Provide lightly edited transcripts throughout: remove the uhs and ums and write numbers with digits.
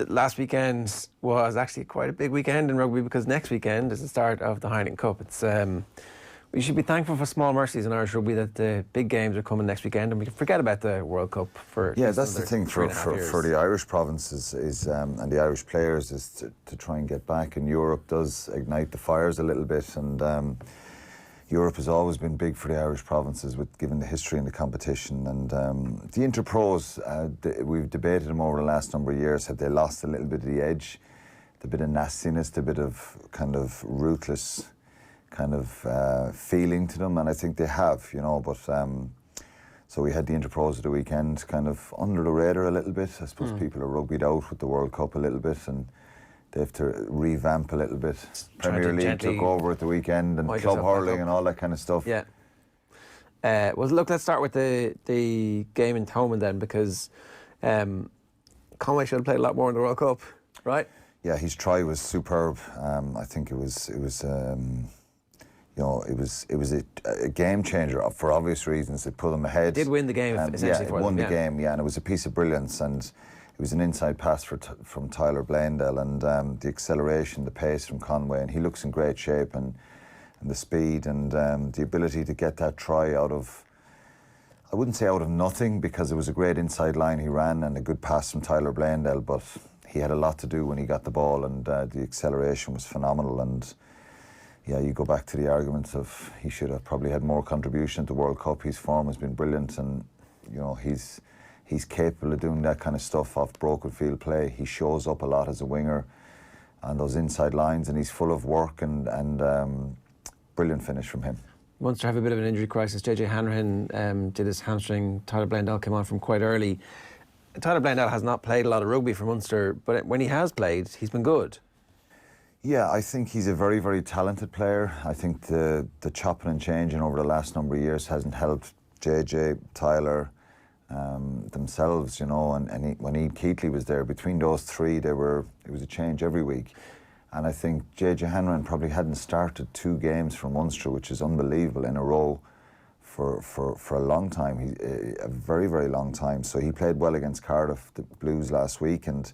last weekend was actually quite a big weekend in rugby because next weekend is the start of the Heineken Cup. It's we should be thankful for small mercies in Irish rugby that the big games are coming next weekend and we can forget about the World Cup for that's the thing for the Irish provinces is and the Irish players is to try and get back, and Europe does ignite the fires a little bit, and Europe has always been big for the Irish provinces, given the history and the competition. And the Interpros, we've debated them over the last number of years. Have they lost a little bit of the edge, the bit of nastiness, the bit of kind of ruthless kind of feeling to them? And I think they have, you know. But so we had the Interpros of the weekend, kind of under the radar a little bit. I suppose people are rugbyed out with the World Cup a little bit, and they have to revamp a little bit. Premier League took over at the weekend, and club hurling and all that kind of stuff. Yeah. Well, look, let's start with the game in Thomond then, because Conway should have played a lot more in the World Cup, right? Yeah, his try was superb. I think it was you know, it was a game changer for obvious reasons. It put them ahead. It did win the game essentially for them. Yeah, it won the game. Yeah, and it was a piece of brilliance, and it was an inside pass from Tyler Blandell, and the acceleration, the pace from Conway, and he looks in great shape, and the speed and the ability to get that try out of, I wouldn't say out of nothing, because it was a great inside line he ran and a good pass from Tyler Blandell, but he had a lot to do when he got the ball, and the acceleration was phenomenal. And yeah, you go back to the arguments of he should have probably had more contribution to the World Cup. His form has been brilliant, and you know, he's capable of doing that kind of stuff off broken field play. He shows up a lot as a winger on those inside lines, and he's full of work, and brilliant finish from him. Munster have a bit of an injury crisis. JJ Hanrahan did his hamstring. Tyler Blandell came on from quite early. Tyler Blandell has not played a lot of rugby for Munster, but when he has played, he's been good. Yeah, I think he's a very, very talented player. I think the chopping and changing over the last number of years hasn't helped JJ, Tyler, themselves, you know, and when Ian Keatley was there, between those three, it was a change every week. And I think JJ Hanrahan probably hadn't started 2 games for Munster, which is unbelievable, in a row for a long time, a very, very long time. So he played well against Cardiff, the Blues, last week, and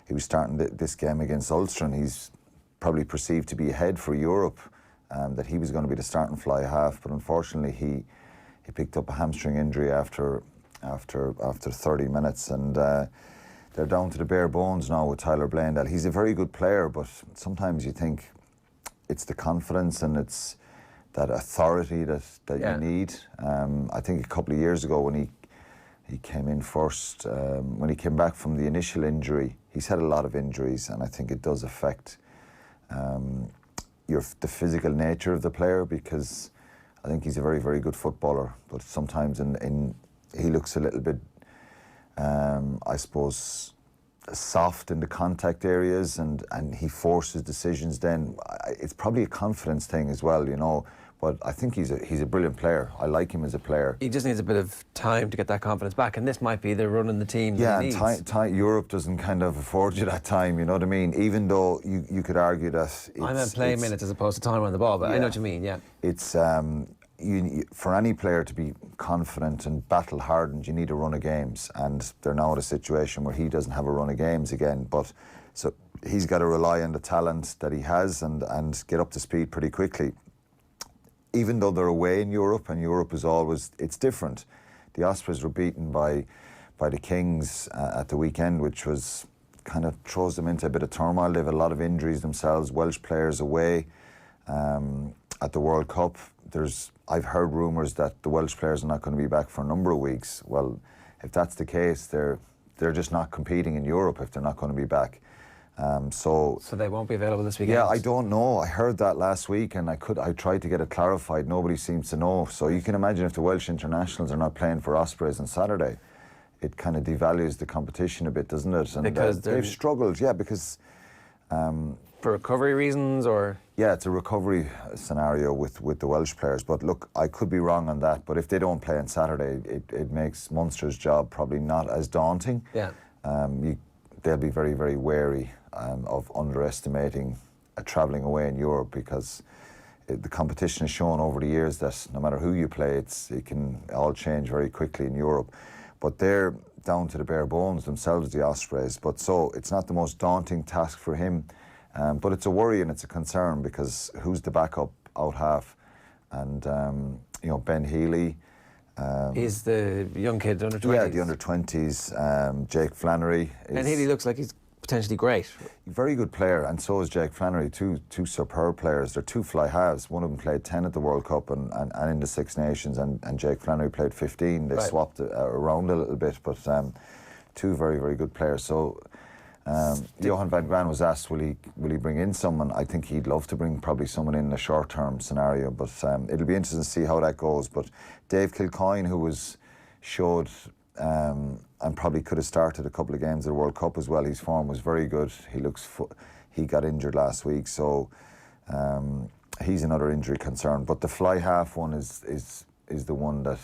he was starting this game against Ulster, and he's probably perceived to be ahead for Europe, that he was going to be the starting fly half, but unfortunately he picked up a hamstring injury after 30 minutes, and they're down to the bare bones now with Tyler Blandell. He's a very good player, but sometimes you think it's the confidence and it's that authority that you need. I think a couple of years ago when he came in first, when he came back from the initial injury, he's had a lot of injuries, and I think it does affect the physical nature of the player, because I think he's a very, very good footballer, but sometimes he looks a little bit, I suppose, soft in the contact areas, and he forces decisions then. It's probably a confidence thing as well, you know, but I think he's a brilliant player. I like him as a player. He just needs a bit of time to get that confidence back, and this might be the run in the team that he needs. Europe doesn't kind of afford you that time, you know what I mean? Even though you could argue that I meant playing minutes as opposed to time on the ball, but yeah, I know what you mean, yeah. It's for any player to be confident and battle-hardened, you need a run of games, and they're now at a situation where he doesn't have a run of games again, but so he's got to rely on the talent that he has and get up to speed pretty quickly. Even though they're away in Europe, and Europe is always, it's different. The Ospreys were beaten by the Kings at the weekend, which was kind of throws them into a bit of turmoil. They have a lot of injuries themselves, Welsh players away at the World Cup. I've heard rumours that the Welsh players are not going to be back for a number of weeks. Well, if that's the case, they're just not competing in Europe if they're not going to be back. So they won't be available this weekend? Yeah, I don't know. I heard that last week, and I tried to get it clarified. Nobody seems to know. So you can imagine if the Welsh internationals are not playing for Ospreys on Saturday, it kind of devalues the competition a bit, doesn't it? And because they've struggled, yeah, because for recovery reasons, or? Yeah, it's a recovery scenario with the Welsh players. But look, I could be wrong on that. But if they don't play on Saturday, it makes Munster's job probably not as daunting. Yeah. They'll be very, very wary of underestimating travelling away in Europe, because the competition has shown over the years that no matter who you play, it can all change very quickly in Europe. But they're down to the bare bones themselves, the Ospreys. But so it's not the most daunting task for him, but it's a worry and it's a concern because who's the backup out half? And you know, Ben Healy. He's the young kid, under 20s. Yeah, the under 20s. Jake Flannery. And Healy looks like he's potentially great. Very good player, and so is Jake Flannery. Two superb players. They're two fly halves. One of them played 10 at the World Cup and in the Six Nations, and Jake Flannery played 15. They swapped around a little bit, but two very, very good players. So Johan van Graan was asked, will he bring in someone? I think he'd love to bring probably someone in a short-term scenario, but it'll be interesting to see how that goes. But Dave Kilcoyne, who showed and probably could have started a couple of games at the World Cup as well. His form was very good. He got injured last week, so he's another injury concern. But the fly half one is the one that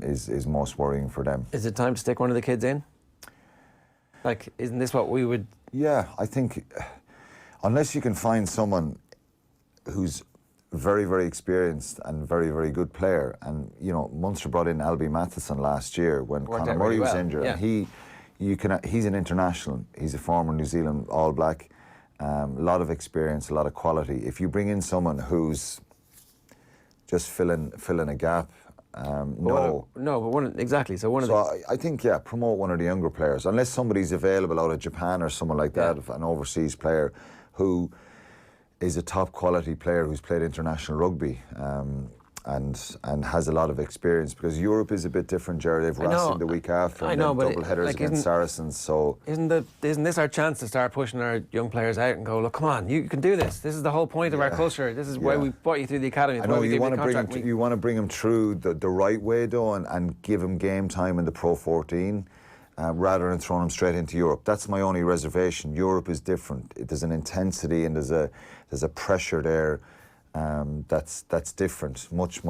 is most worrying for them. Is it time to stick one of the kids in? Like, isn't this what we would... Yeah, I think unless you can find someone who's very, very experienced and very, very good player. And, you know, Munster brought in Albie Matheson last year when Conor Murray was injured. Yeah. And he's an international. He's a former New Zealand All Black. A lot of experience, a lot of quality. If you bring in someone who's just filling a gap, exactly. So I think, yeah, promote one of the younger players. Unless somebody's available out of Japan or someone like that, an overseas player who is a top quality player who's played international rugby and has a lot of experience, because Europe is a bit different, Jared. They've Racing the week after, and double headers against Saracens. So isn't this our chance to start pushing our young players out and go, look, come on, you can do this. This is the whole point of our culture. This is why we brought you through the academy. I know you want to bring them through the right way though, and give them game time in the Pro 14. Rather than throwing them straight into Europe. That's my only reservation. Europe is different. There's an intensity and there's a pressure there that's different, much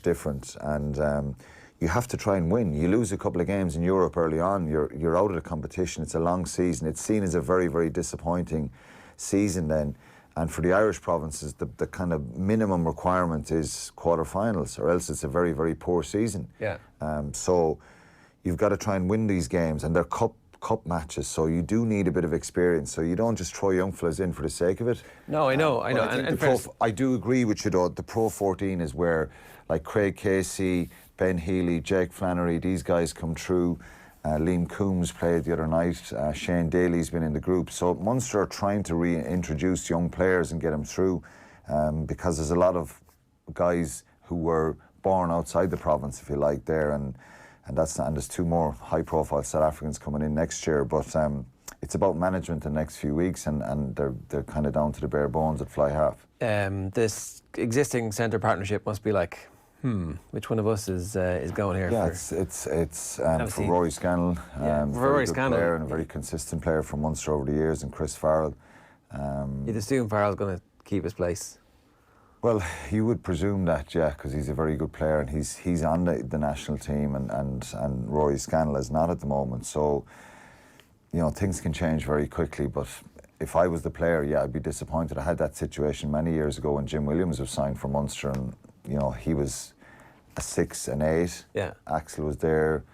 different. And you have to try and win. You lose a couple of games in Europe early on, you're out of the competition. It's a long season. It's seen as a very, very disappointing season then. And for the Irish provinces, the kind of minimum requirement is quarterfinals, or else it's a very, very poor season. Yeah. So you've got to try and win these games, and they're cup matches, so you do need a bit of experience. So you don't just throw young fellas in for the sake of it. No, I know. I do agree with you though. The Pro 14 is where, like, Craig Casey, Ben Healy, Jake Flannery, these guys come through. Liam Coombs played the other night. Shane Daly's been in the group. So Munster are trying to reintroduce young players and get them through, because there's a lot of guys who were born outside the province, if you like, there, and there's two more high-profile South Africans coming in next year. But it's about management in the next few weeks, and they're kind of down to the bare bones at fly half. This existing centre partnership must be like, which one of us is going here? Yeah, it's for Rory Scannell, very good player and a very consistent player from Munster over the years, and Chris Farrell. You'd assume Farrell's going to keep his place. Well, you would presume that, yeah, because he's a very good player and he's on the national team, and Rory Scannell is not at the moment. So, you know, things can change very quickly. But if I was the player, yeah, I'd be disappointed. I had that situation many years ago when Jim Williams was signed for Munster, and, you know, he was a 6 and 8. Yeah. Axel was there,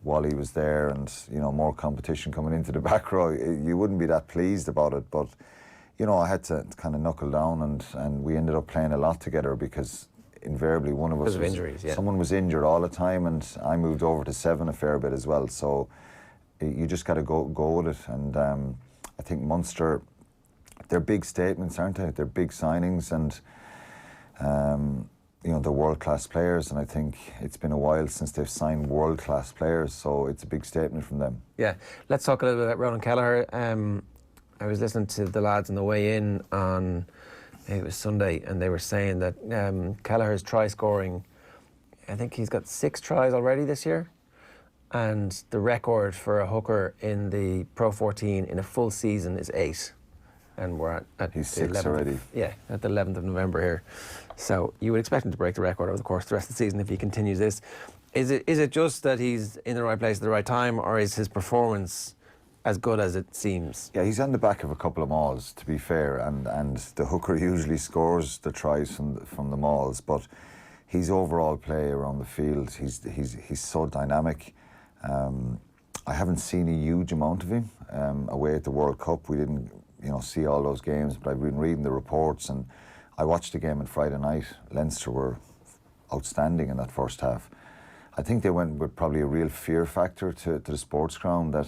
Wally was there, and, you know, more competition coming into the back row. You wouldn't be that pleased about it, but, you know, I had to kind of knuckle down, and we ended up playing a lot together because invariably one of us was injuries, someone was injured all the time, and I moved over to 7 a fair bit as well. So you just got to go with it. And I think Munster, they're big statements, aren't they? They're big signings, and you know, they're world-class players, and I think it's been a while since they've signed world-class players, so it's a big statement from them. Yeah. Let's talk a little bit about Ronan Kelleher. I was listening to the lads on the way in on, it was Sunday, and they were saying that Kelleher's try scoring, I think he's got 6 tries already this year, and the record for a hooker in the Pro 14 in a full season is 8. And we're at he's 6 already. Yeah, at the 11th of November here. So you would expect him to break the record over the course of the rest of the season if he continues this. Is it just that he's in the right place at the right time, or is his performance as good as it seems? Yeah, he's on the back of a couple of mauls, to be fair, and the hooker usually scores the tries from the mauls, but his overall play around the field, he's so dynamic. I haven't seen a huge amount of him away at the World Cup. We didn't, see all those games, but I've been reading the reports, and I watched the game on Friday night. Leinster were outstanding in that first half. I think they went with probably a real fear factor to the sports ground that,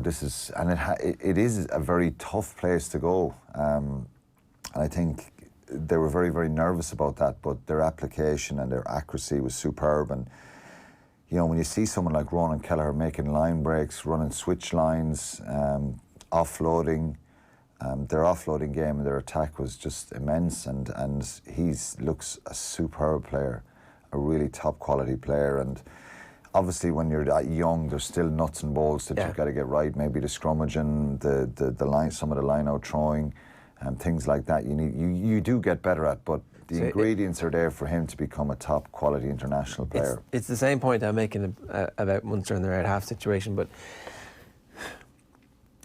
this is, and it is a very tough place to go. And I think they were very, very nervous about that, but their application and their accuracy was superb. And, when you see someone like Ronan Kelleher making line breaks, running switch lines, offloading, their offloading game and their attack was just immense. And he looks a superb player, a really top quality player. And obviously when you're that young, there's still nuts and bolts that you've got to get right. Maybe the scrummaging, the line, some of the line out throwing, and things like that. You do get better at, but the ingredients are there for him to become a top quality international player. It's the same point I'm making about Munster and their out half situation, but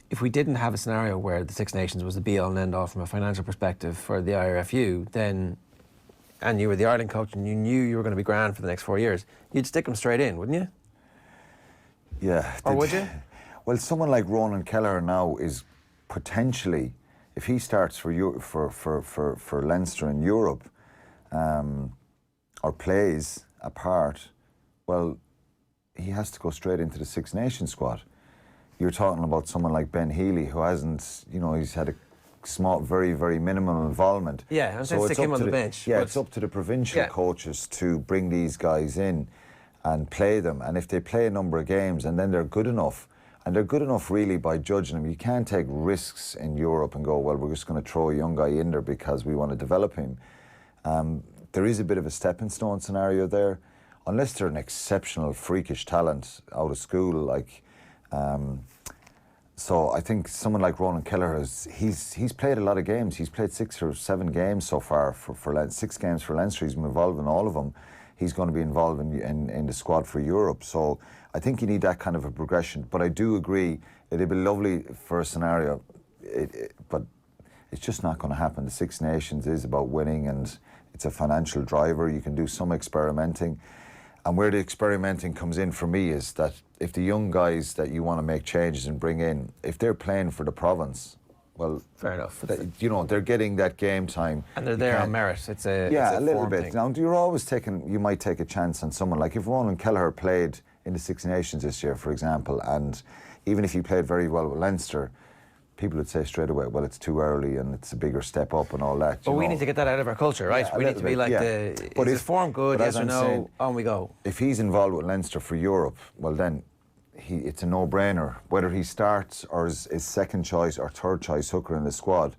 if we didn't have a scenario where the Six Nations was the be all and end all from a financial perspective for the IRFU, then, and you were the Ireland coach and you knew you were going to be grand for the next 4 years, you'd stick them straight in, wouldn't you? Yeah. Or would you? Well, someone like Ronan Kelleher now is potentially, if he starts for Leinster in Europe, or plays a part, well, he has to go straight into the Six Nations squad. You're talking about someone like Ben Healy, who hasn't, he's had a small, very, very minimal involvement. Yeah, I'm saying stick him on the bench. Yeah, it's up to the provincial coaches to bring these guys in and play them. And if they play a number of games and then they're good enough, and they're good enough really by judging them. You can't take risks in Europe and go, well, we're just going to throw a young guy in there because we want to develop him. There is a bit of a stepping stone scenario there, unless they're an exceptional, freakish talent out of school. So I think someone like Ronan Kelleher, he's played a lot of games. He's played 6 or 7 games so far for 6 games for Leinster. He's been involved in all of them. He's going to be involved in the squad for Europe. So I think you need that kind of a progression. But I do agree, it'd be lovely for a scenario, but it's just not going to happen. The Six Nations is about winning, and it's a financial driver. You can do some experimenting. And where the experimenting comes in for me is that if the young guys that you want to make changes and bring in, if they're playing for the province, well, fair enough. They're getting that game time, and they're there on merit. It's a little bit. Thing. Now you might take a chance on someone like if Ronan Kelleher played in the Six Nations this year, for example, and even if he played very well with Leinster, people would say straight away, well, it's too early and it's a bigger step up and all that. But we need to get that out of our culture, right? We need to be like is his form good? Yes or no? On we go. If he's involved with Leinster for Europe, well then. It's a no-brainer. Whether he starts or is second choice or third choice hooker in the squad,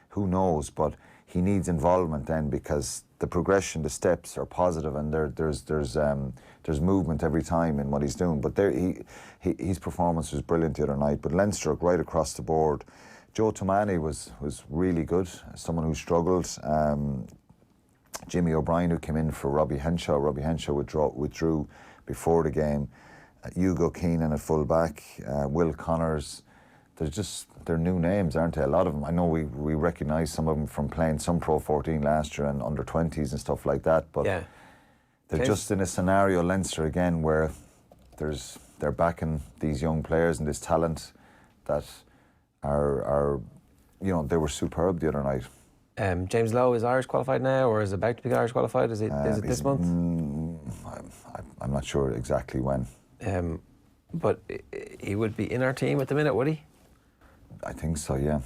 who knows? But he needs involvement then, because the progression, the steps are positive, and there's movement every time in what he's doing. But his performance was brilliant the other night. But Leinster right across the board. Joe Tomani was really good. Someone who struggled. Jimmy O'Brien, who came in for Robbie Henshaw. Robbie Henshaw withdrew before the game. Hugo Keenan at full back, Will Connors. They're new names, aren't they? A lot of them. I know we recognise some of them from playing some Pro 14 last year and under 20s and stuff like that. But they're just in a scenario, Leinster again, where they're backing these young players and this talent that are they were superb the other night. James Lowe is Irish qualified now, or is about to be Irish qualified? Is it this month? I'm not sure exactly when. But he would be in our team at the minute, would he? I think so. Yeah,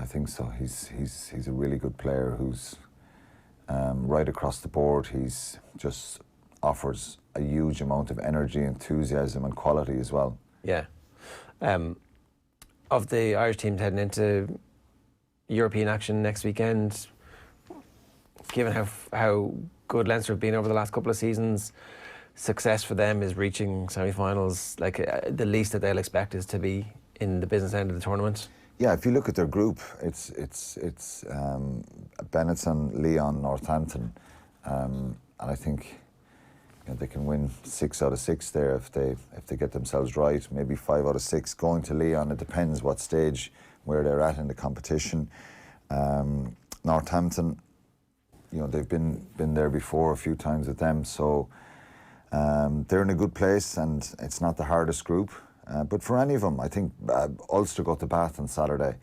I think so. He's a really good player who's right across the board. He's just offers a huge amount of energy, enthusiasm, and quality as well. Yeah. Of the Irish teams heading into European action next weekend, given how good Leinster have been over the last couple of seasons, success for them is reaching semi-finals. The least that they'll expect is to be in the business end of the tournament. Yeah, if you look at their group, it's Benetton, Leon, Northampton, and I think they can win 6 out of 6 there if they get themselves right. Maybe 5 out of 6 going to Leon. It depends what stage where they're at in the competition. Northampton, they've been there before a few times with them, so They're in a good place, and it's not the hardest group. But for any of them, I think Ulster go to Bath on Saturday,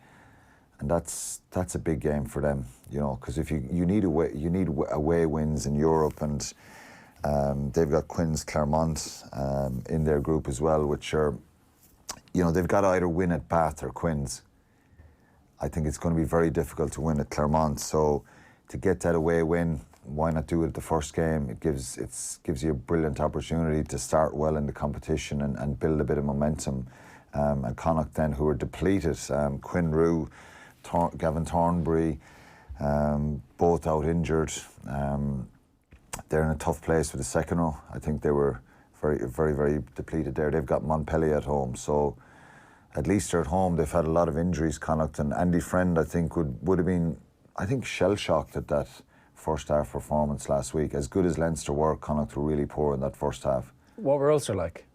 and that's a big game for them, you know, because if you need away wins in Europe, and they've got Quins Clermont in their group as well, which are, you know, they've got to either win at Bath or Quins. I think it's going to be very difficult to win at Clermont, so to get that away win, why not do it at the first game? It gives you a brilliant opportunity to start well in the competition and build a bit of momentum. And Connacht then, who are depleted, Quinn Rue, Gavin Thornbury, both out injured. They're in a tough place with the second row. I think they were very, very, very depleted there. They've got Montpellier at home, so at least they're at home. They've had a lot of injuries, Connacht, and Andy Friend, I think, would have been, I think, shell-shocked at that first half performance last week. As good as Leinster were, Connacht were really poor in that first half. What were Ulster like?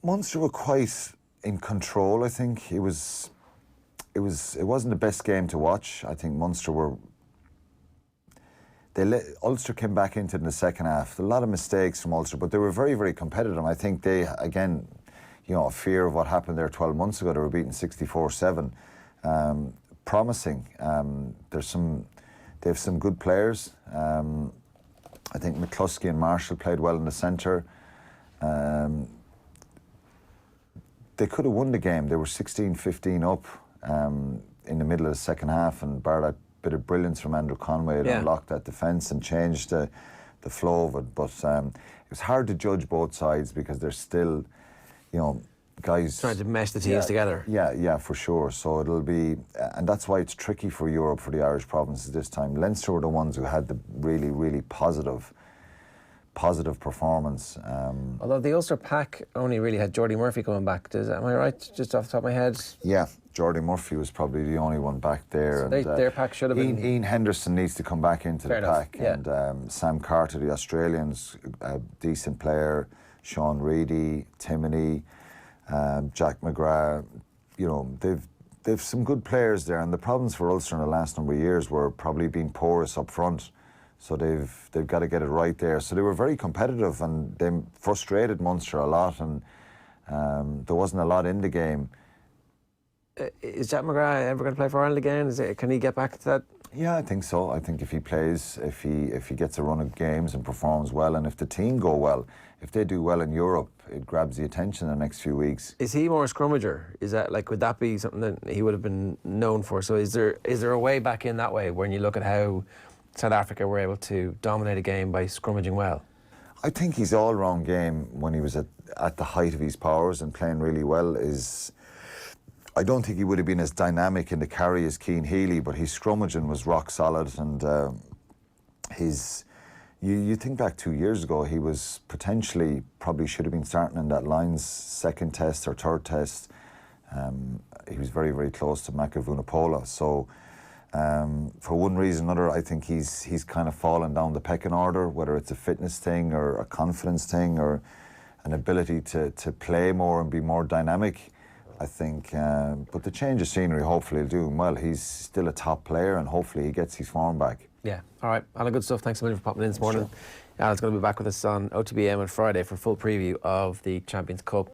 Munster were quite in control, I think. It wasn't the best game to watch. I think Munster were... Ulster came back into it in the second half. A lot of mistakes from Ulster, but they were very, very competitive. I think they, again, you know, a fear of what happened there 12 months ago. They were beaten 64-7. Promising. They have some good players. I think McCluskey and Marshall played well in the centre. They could have won the game. They were 16-15 up in the middle of the second half, and bar that bit of brilliance from Andrew Conway to unlock that defence and change the flow of it. But it was hard to judge both sides because there's still, you know, guys trying to mesh the teams together. Yeah, for sure. So it'll be, and that's why it's tricky for Europe, for the Irish provinces this time. Leinster were the ones who had the really, really positive performance. Although the Ulster pack only really had Jordy Murphy coming back. Am I right? Just off the top of my head? Yeah, Jordy Murphy was probably the only one back there. So their pack should have been... Ian Henderson needs to come back into the pack. Yeah. And Sam Carter, the Australian's a decent player. Sean Reedy, Timoney, Jack McGrath, you know, they've some good players there, and the problems for Ulster in the last number of years were probably being porous up front, so they've got to get it right there. So they were very competitive, and they frustrated Munster a lot, and there wasn't a lot in the game. Is Jack McGrath ever going to play for Ireland again? Can he get back to that? Yeah, I think so. I think if he plays, if he gets a run of games and performs well, and if the team go well, if they do well in Europe, it grabs the attention in the next few weeks. Is he more a scrummager? Is that would that be something that he would have been known for? So is there a way back in that way when you look at how South Africa were able to dominate a game by scrummaging well? I think his all-round game when he was at the height of his powers and playing really well is... I don't think he would have been as dynamic in the carry as Cian Healy, but his scrummaging was rock solid, and you think back 2 years ago, he was potentially, probably should have been starting in that Lions second test or third test. He was very, very close to Maka Vunipola. So for one reason or another, I think he's kind of fallen down the pecking order, whether it's a fitness thing or a confidence thing or an ability to play more and be more dynamic. I think, but the change of scenery hopefully will do him well. He's still a top player, and hopefully he gets his form back. Yeah, all right. Alan, good stuff. Thanks a million for popping in this morning. Sure. Alan's going to be back with us on OTB AM on Friday for a full preview of the Champions Cup.